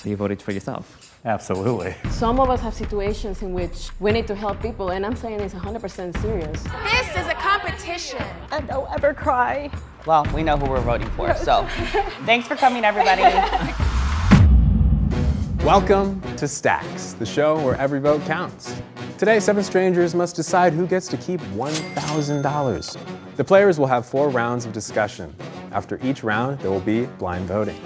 So you voted for yourself? Absolutely. Some of us have situations in which we need to help people, and I'm saying it's 100% serious. This is a competition. And don't ever cry. Well, we know who we're voting for, so thanks for coming, everybody. Welcome to Stacks, the show where every vote counts. Today, 7 strangers must decide who gets to keep $1,000. The players will have 4 rounds of discussion. After each round, there will be blind voting.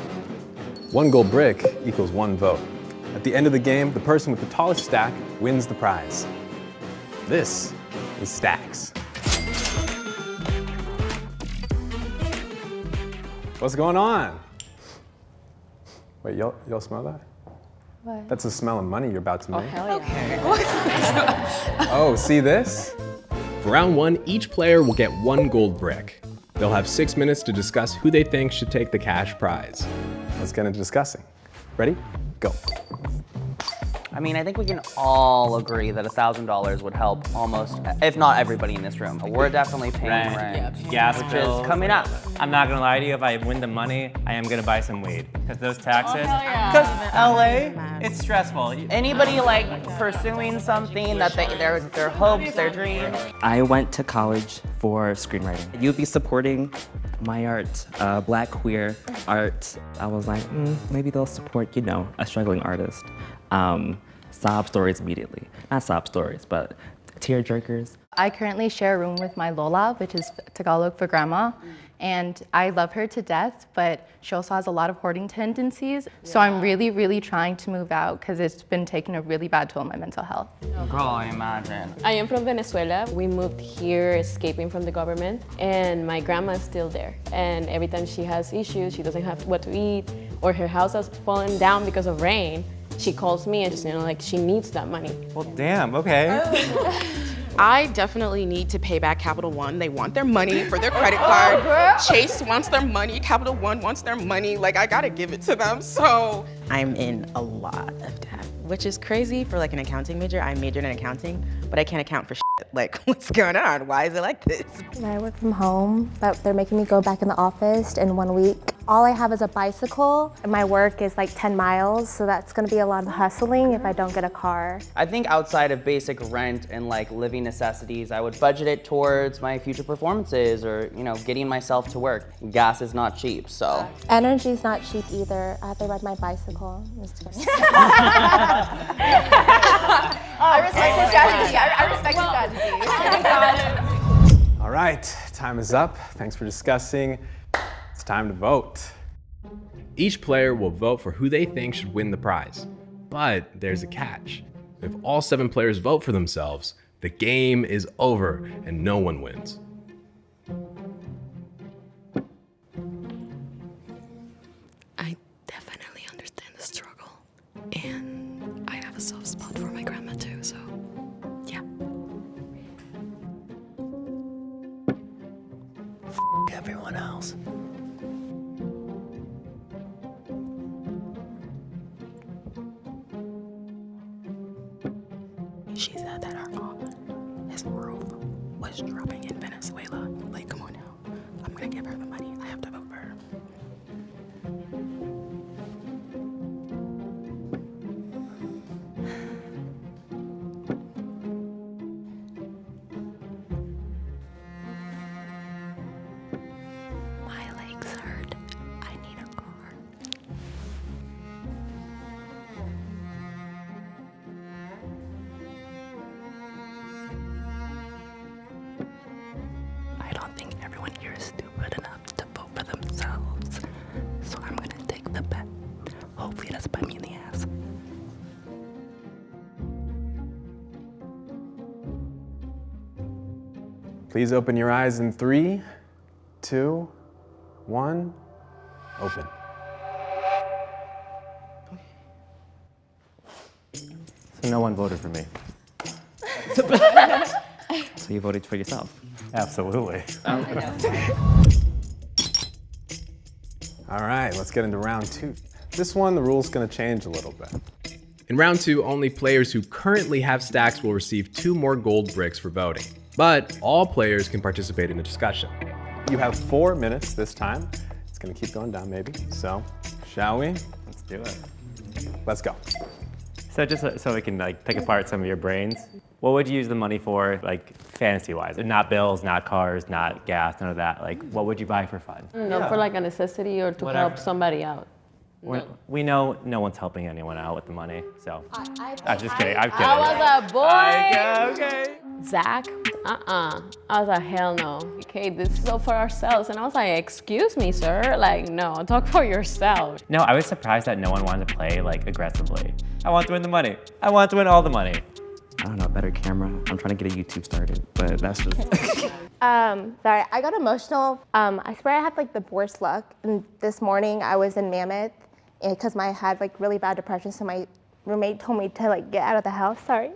1 gold brick equals 1 vote. At the end of the game, the person with the tallest stack wins the prize. This is Stacks. What's going on? Wait, y'all smell that? What? That's the smell of money you're about to make. Oh, hell yeah. Oh, see this? For round 1, each player will get 1 gold brick. They'll have 6 minutes to discuss who they think should take the cash prize. Let's get into discussing. Ready? Go. I mean, I think we can all agree that $1,000 would help almost, if not everybody in this room. We're definitely paying rent, Gas which bills. is coming up. I'm not gonna lie to you, if I win the money, I am gonna buy some weed. Because those taxes, Because LA, it's stressful. anybody like pursuing something that their hopes, their dreams. I went to college for screenwriting. You'd be supporting my art, Black queer art. I was like, maybe they'll support, a struggling artist. Sob stories immediately. Not sob stories, but tear jerkers. I currently share a room with my Lola, which is Tagalog for grandma, and I love her to death, but she also has a lot of hoarding tendencies. So I'm really, really trying to move out because it's been taking a really bad toll on my mental health. Girl, I imagine. I am from Venezuela. We moved here escaping from the government, and my grandma is still there. And every time she has issues, she doesn't have what to eat, or her house has fallen down because of rain, she calls me and just, she needs that money. Well, damn, okay. I definitely need to pay back Capital One. They want their money for their credit card. Chase wants their money. Capital One wants their money. I gotta give it to them, so. I'm in a lot of debt, which is crazy for an accounting major. I majored in accounting, but I can't account for shit. What's going on? Why is it like this? I work from home, but they're making me go back in the office in 1 week. All I have is a bicycle, and my work is 10 miles, so that's gonna be a lot of hustling if I don't get a car. I think outside of basic rent and living necessities, I would budget it towards my future performances or, getting myself to work. Gas is not cheap, so. Energy's not cheap either. I have to ride my bicycle. I'm just kidding. I respect your strategy. I respect your strategy. All right, time is up. Thanks for discussing. It's time to vote. Each player will vote for who they think should win the prize. But there's a catch. If all 7 players vote for themselves, the game is over and no one wins. I definitely understand the struggle, and I have a soft spot for my grandma too, so yeah. Everyone else. She said that his roof was dropping in Venezuela. Come on now. I'm gonna give her the money. I have to vote for her. My legs hurt. I need a car. I don't think everyone here is stupid enough to vote for themselves. So I'm gonna take the bet. Hopefully it doesn't bite me in the ass. Please open your eyes in 3, 2, 1, open. So no one voted for me. So you voted for yourself? Absolutely. All right, let's get into round 2. This one, the rule's gonna change a little bit. In round 2, only players who currently have stacks will receive 2 more gold bricks for voting. But all players can participate in the discussion. You have 4 minutes this time. It's gonna keep going down maybe. So, shall we? Let's do it. Let's go. So just so we can like pick apart some of your brains, what would you use the money for, like fantasy-wise? Not bills, not cars, not gas, none of that. Like, what would you buy for fun? No, for like a necessity or to Whatever. help somebody out. We know no one's helping anyone out with the money, so. I'm just kidding. I'm kidding. I was a boy. Okay. Zach, I was like, hell no. Okay, this is all for ourselves. And I was like, excuse me, sir. Like, no, talk for yourself. No, I was surprised that no one wanted to play like aggressively. I want to win the money. I want to win all the money. I don't know, better camera. I'm trying to get a YouTube started, but that's just. Sorry, I got emotional. I swear I had like the worst luck. And this morning I was in Mammoth because I had like really bad depression. So my roommate told me to like get out of the house. Sorry.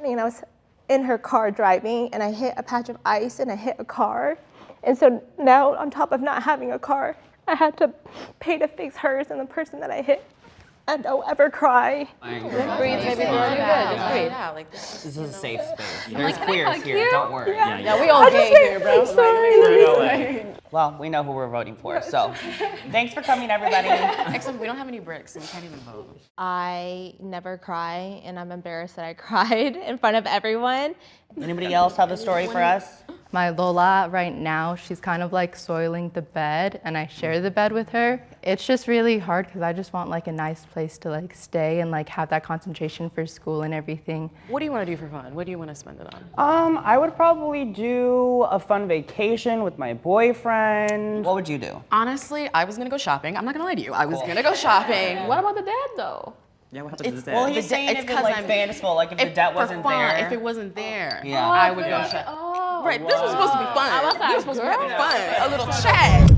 And I was in her car driving and I hit a patch of ice and I hit a car. And so now on top of not having a car, I had to pay to fix hers and the person that I hit. And don't ever cry. Just breathe, baby girl. You're good. Just breathe. Yeah, like this. This is a safe space. There's queers here, don't worry. Yeah, we all gay here, bro. Well, we know who we're voting for, so thanks for coming, everybody. Except we don't have any bricks, and we can't even vote. I never cry and I'm embarrassed that I cried in front of everyone. Anybody else have a story for us? My Lola right now, she's kind of like soiling the bed and I share the bed with her. It's just really hard because I just want like a nice place to like stay and like have that concentration for school and everything. What do you want to do for fun? What do you want to spend it on? I would probably do a fun vacation with my boyfriend. What would you do? Honestly, I was gonna go shopping. I'm not gonna lie to you. I was gonna go shopping. What about the dad, though? Yeah, what happened to that? Well, he's saying if it's like fanciful, like if the debt wasn't there. If it wasn't there, Yeah. I would go shopping. Oh, Right, this was supposed to be fun. I was like, We were supposed to be having girl. fun. A little chat.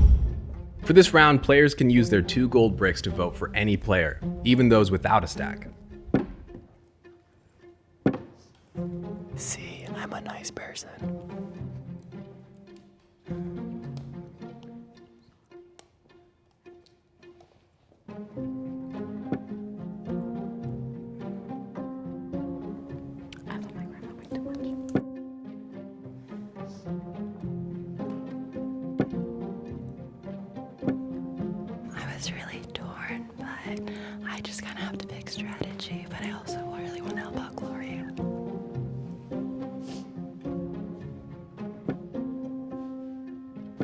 For this round, players can use their 2 gold bricks to vote for any player, even those without a stack. See, I'm a nice person. I was really torn, but I just kind of have to pick strategy, but I also really want to help out Gloria.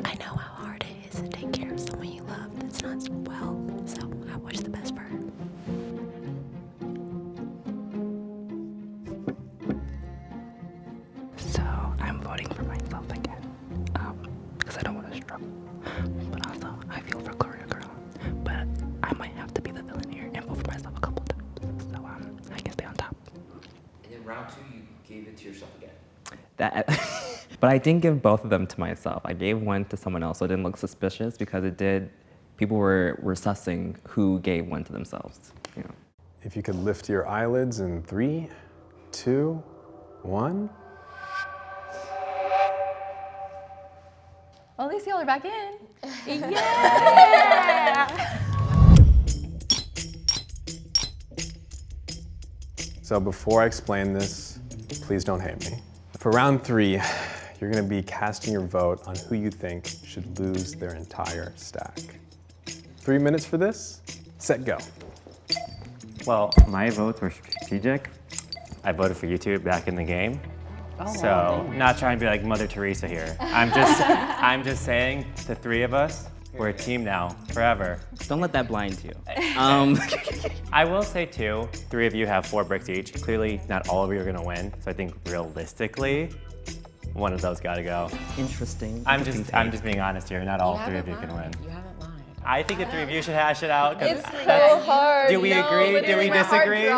I know how hard it is to take care of someone you love that's not well, so I wish the best for her. So I'm voting for myself again, because I don't want to struggle. But also, I feel for Gloria girl, but I might have to be the villain here and vote for myself a couple times, so I can stay on top. And in round 2, you gave it to yourself again. That, but I didn't give both of them to myself. I gave one to someone else, so it didn't look suspicious because it did. People were sussing who gave one to themselves. You know. If you could lift your eyelids in 3, 2, 1. Well, at least y'all are back in. So before I explain this, please don't hate me. For round 3, you're gonna be casting your vote on who you think should lose their entire stack. 3 minutes for this, set, go. Well, my votes were strategic. I voted for YouTube back in the game. So, not trying to be like Mother Teresa here. I'm just saying, the 3 of us, we're a team now, forever. Don't let that blind you. I will say too, 3 of you have 4 bricks each. Clearly, not all of you are gonna win. So I think realistically, one of those gotta go. Interesting. I'm just being honest here. Not all 3 of you can win. You haven't lied. I think the 3 of you should hash it out. It's so hard. Do we agree? Do we disagree?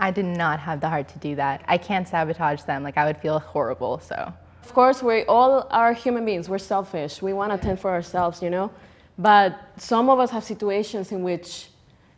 I did not have the heart to do that. I can't sabotage them. Like I would feel horrible, so. Of course, we all are human beings. We're selfish. We want to tend for ourselves, you know? But some of us have situations in which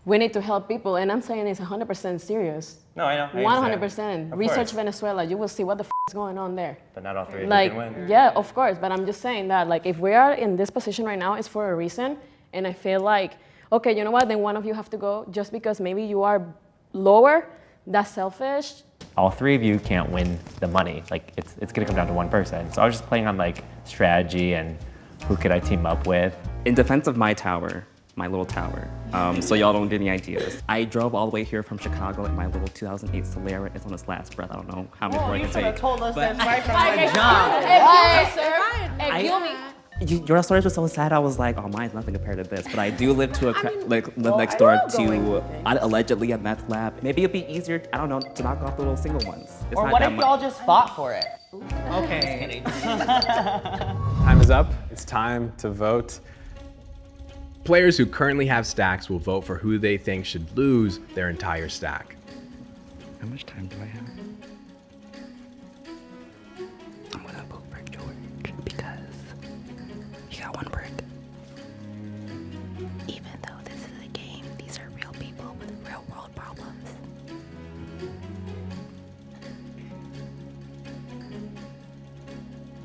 we need to help people, and I'm saying it's 100% serious. No, I know. 100%. Of Research course. Venezuela, you will see what the is going on there. But not all 3 of you Like, can win. yeah, of course, but I'm just saying that, like, if we are in this position right now, it's for a reason, and I feel like, okay, you know what, then one of you have to go just because maybe you are lower, that's selfish. All 3 of you can't win the money. Like, it's gonna come down to one person. So I was just playing on like strategy and who could I team up with. In defense of my tower, my little tower. So y'all don't get any ideas. I drove all the way here from Chicago in my little 2008 Solera. It's on its last breath. I don't know how many more I can take. told us But- this right from Your stories were so sad. I was like, oh, mine's nothing compared to this. But I do live live next door to allegedly a meth lab. Maybe it'd be easier, I don't know, to knock off the little single ones. It's Or not what that if much. y'all just fought for it? Okay. Time is up. It's time to vote. Players who currently have stacks will vote for who they think should lose their entire stack. How much time do I have? I'm gonna vote for George because he got 1 brick. Even though this is a game, these are real people with real world problems.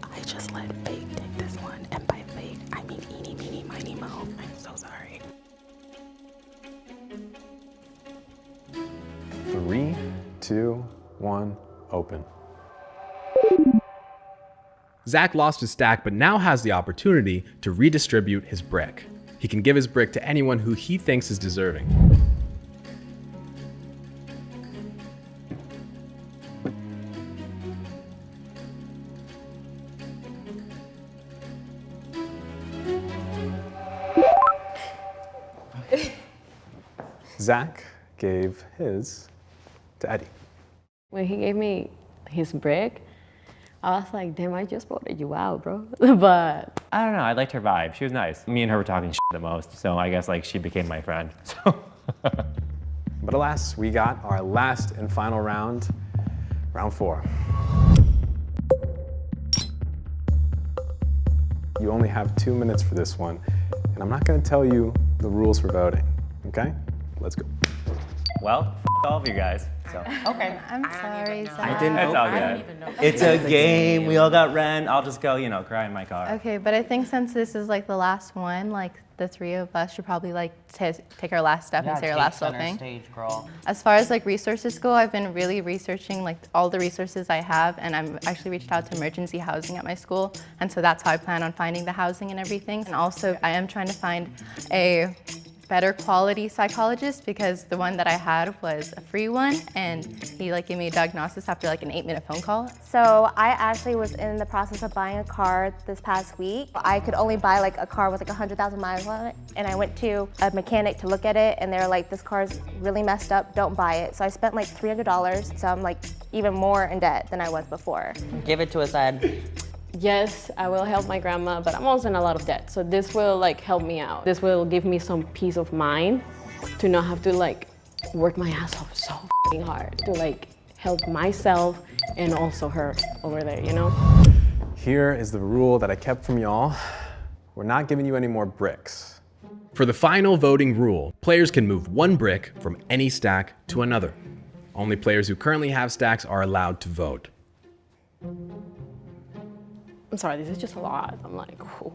I just let fate take this one, and by fate, I mean eeny, meeny, miny, mo. I'm so sorry. 3, 2, 1, open. Zach lost his stack, but now has the opportunity to redistribute his brick. He can give his brick to anyone who he thinks is deserving. Zach gave his to Eddie. When he gave me his brick, I was like, damn, I just voted you out, bro. But I don't know. I liked her vibe. She was nice. Me and her were talking shit the most, so I guess like she became my friend. So. But alas, we got our last and final round, round 4. You only have 2 minutes for this one, and I'm not going to tell you the rules for voting, okay? Let's go. Well, all of you guys. So. Okay. I'm sorry, Zach. I didn't It's vote. all good. It's a game. We all got rent. I'll just go, cry in my car. Okay, but I think since this is like the last one, like the 3 of us should probably like take our last step and say our last little thing. Stage, girl. As far as like resources go, I've been really researching like all the resources I have, and I'm actually reached out to emergency housing at my school, and so that's how I plan on finding the housing and everything. And also I am trying to find a better quality psychologist because the one that I had was a free one, and he like gave me a diagnosis after like an 8-minute phone call. So I actually was in the process of buying a car this past week. I could only buy like a car with like 100,000 miles on it, and I went to a mechanic to look at it, and they were like, this car's really messed up, don't buy it. So I spent like $300, so I'm like even more in debt than I was before. Give it to us, Ed. yes, I will help my grandma, but I'm also in a lot of debt. So this will like help me out. This will give me some peace of mind to not have to like work my ass off so f***ing hard to like help myself and also her over there, Here is the rule that I kept from y'all. We're not giving you any more bricks. For the final voting rule, players can move 1 brick from any stack to another. Only players who currently have stacks are allowed to vote. I'm sorry, this is just a lot. I'm like, whew.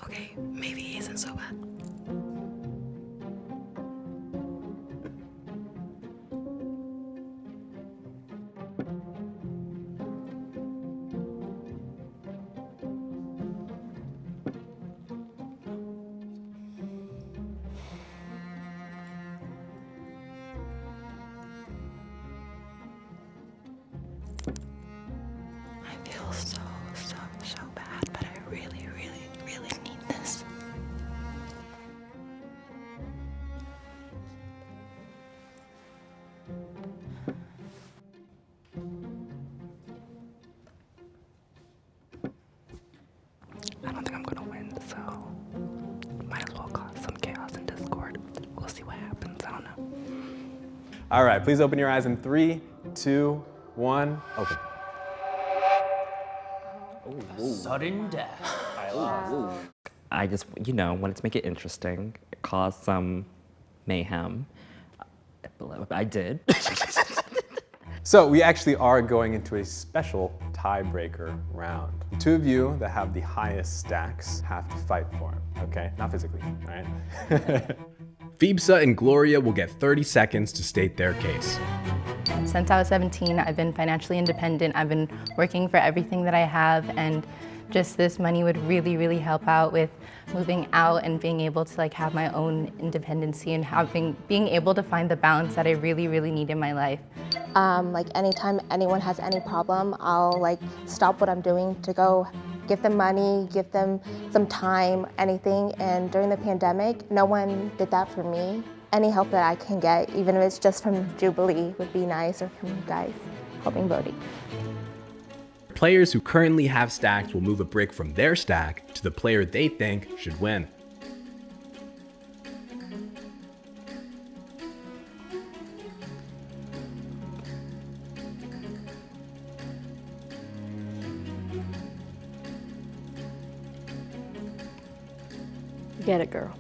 Okay, maybe he isn't so bad. I feel so bad, but I really, really, really need this. I don't think I'm gonna win, so might as well cause some chaos in Discord. We'll see what happens, I don't know. All right, please open your eyes in 3, 2, 1, open. Sudden death. I just, wanted to make it interesting, cause some mayhem. I did. So we actually are going into a special tiebreaker round. The 2 of you that have the highest stacks have to fight for it, okay? Not physically, all right? Phoebsa and Gloria will get 30 seconds to state their case. Since I was 17, I've been financially independent. I've been working for everything that I have, and Just this money would really, really help out with moving out and being able to like have my own independency and being able to find the balance that I really, really need in my life. Like anytime anyone has any problem, I'll like stop what I'm doing to go give them money, give them some time, anything. And during the pandemic, no one did that for me. Any help that I can get, even if it's just from Jubilee, would be nice, or from you guys helping voting. Players who currently have stacks will move a brick from their stack to the player they think should win. Get it, girl.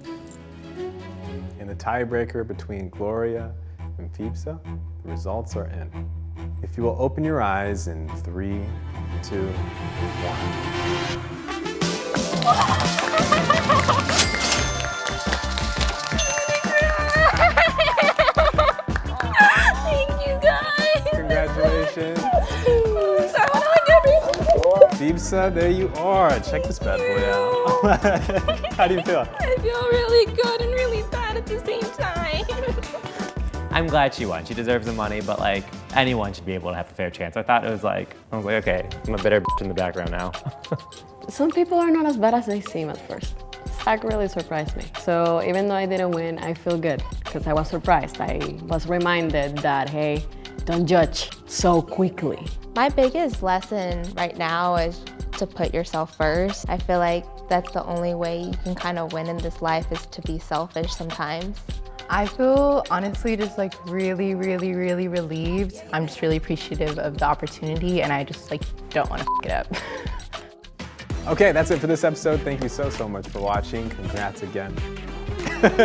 In the tiebreaker between Gloria and Phoebsa, the results are in. If you will open your eyes in 3, 2, 1. Thank you guys. Congratulations. I want to like everything. Phoebsa, there you are. Check this bad boy out. How do you feel? I feel really good and really bad at the same time. I'm glad she won. She deserves the money, but like anyone should be able to have a fair chance. I was like, okay, I'm a bitter bitch in the background now. Some people are not as bad as they seem at first. Stack really surprised me. So even though I didn't win, I feel good because I was surprised. I was reminded that, hey, don't judge so quickly. My biggest lesson right now is to put yourself first. I feel like that's the only way you can kind of win in this life, is to be selfish sometimes. I feel honestly just like really, really, really relieved. I'm just really appreciative of the opportunity and I just like don't want to f it up. Okay, that's it for this episode. Thank you so much for watching. Congrats again.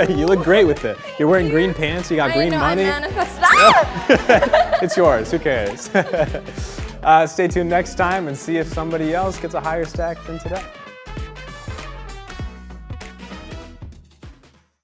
You look great with it. You're wearing green pants, you got green money. I manifested. It's yours, who cares? Stay tuned next time and see if somebody else gets a higher stack than today.